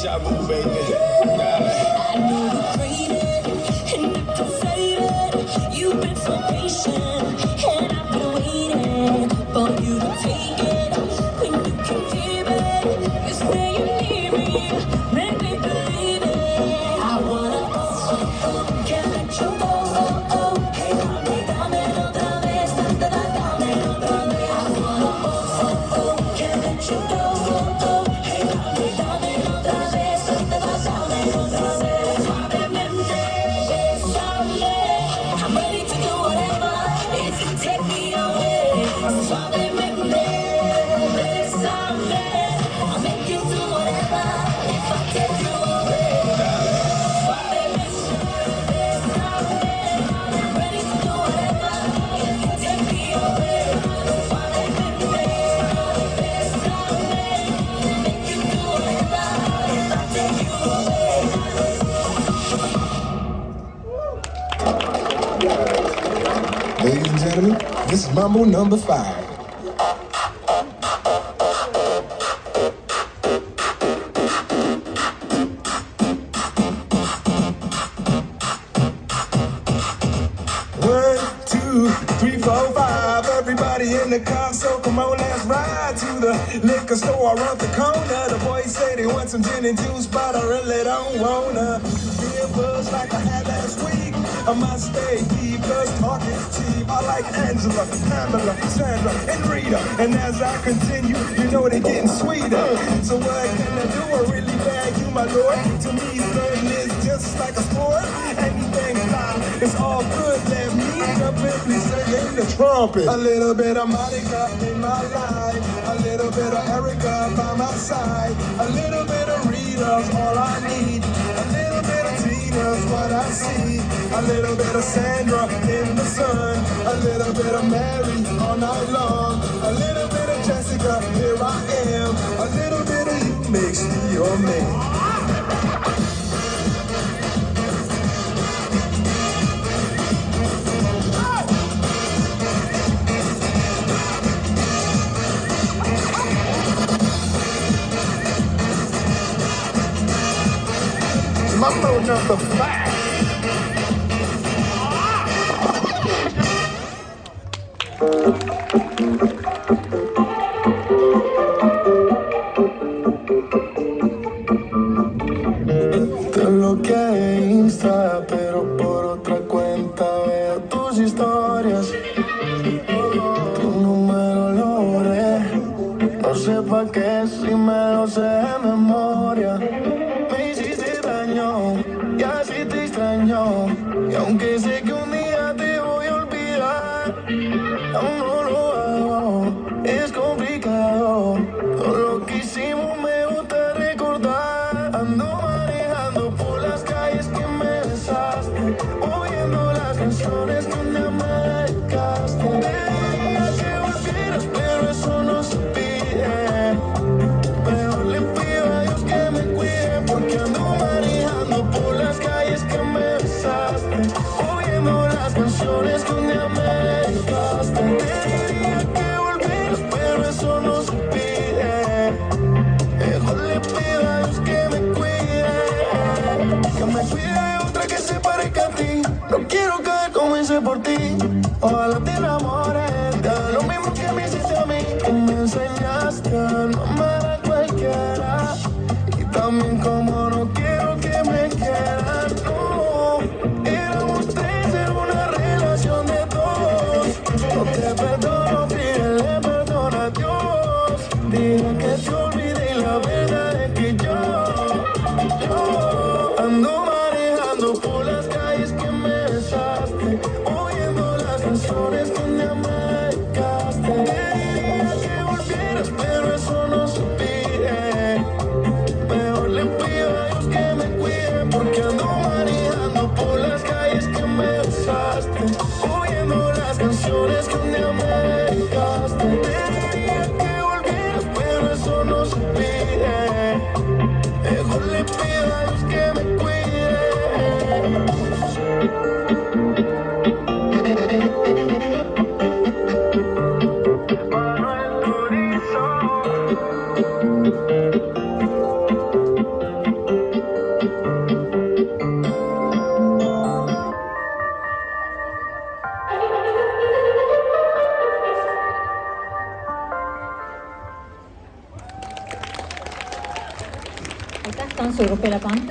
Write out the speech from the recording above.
deja vu, baby. I know you prayed it and you confided. You've been so patient and I've been waiting for you to take it. When you can hear it, you say you need me. Make me believe it. I wanna can't let you go. Hey, dame otra vez, dame otra vez. I wanna can't let you go. Ladies and gentlemen, this is Mambo number 5. One, two, three, four, five. Everybody in the car, so come on, let's ride to the liquor store around the corner. The boys say they want some gin and juice, but I really don't wanna. Feel buzz like I had last week. I must stay deep, cause talk is cheap. I like Angela, Pamela, Sandra, and Rita. And as I continue, you know they're getting sweeter. So what can I do? I really bag you, my lord. To me, flirting is just like a sport. Anything fly, it's all good. Let me jump in, please sing the trumpet. A little bit of Monica in my life. A little bit of Erica by my side. A little bit of Rita's all I need. A little bit of Tina's what I see. A little bit of Sandra in the sun. A little bit of Mary all night long. A little bit of Jessica, here I am. A little bit of you makes me your man. Mambo number 5. Te bloqueé Insta, pero por otra cuenta veo tus historias. Tu número lo borré, no sé pa' qué si me lo sé de memoria. Me hiciste daño y así te extraño. Y aunque sé que un día te voy a olvidar, aún no lo hago, es complicado. Todo lo que hicimos me gusta recordar. Ando manejando por las calles que me besaste, oyendo las canciones que un día me dedicaste. Te diría que volvieras, pero eso no se pide. Mejor le pido a Dios que me cuide, porque ando manejando por las calles que me besaste, oyendo las canciones que un día me dedicaste. Te diría que volvieras, pero eso no se pide. Mejor le pido a Dios que me cuide de otra que se parezca a ti. No quiero caer como hice por ti. Ojalá te enamores de lo mismo que me hiciste a mí. Que me enseñaste a no amar a cualquiera. Y también como no quiero que me quieran, no. Éramos tres en una relación de dos. No te perdono, pídele perdón a Dios. Dile que te olvide y la verdad es que yo ando manejando por las calles que me besaste, oyendo las canciones que un día me dedicaste. Te diría que volvieras, pero eso no se pide. Mejor le pido a Dios que me cuide, porque ando manejando por las calles que me besaste, oyendo las canciones que un día me dedicaste. Te diría que volvieras, pero eso no se pide. Mejor le pido a Dios que me cuide. Manuel Turizo. 100% europea la Panther.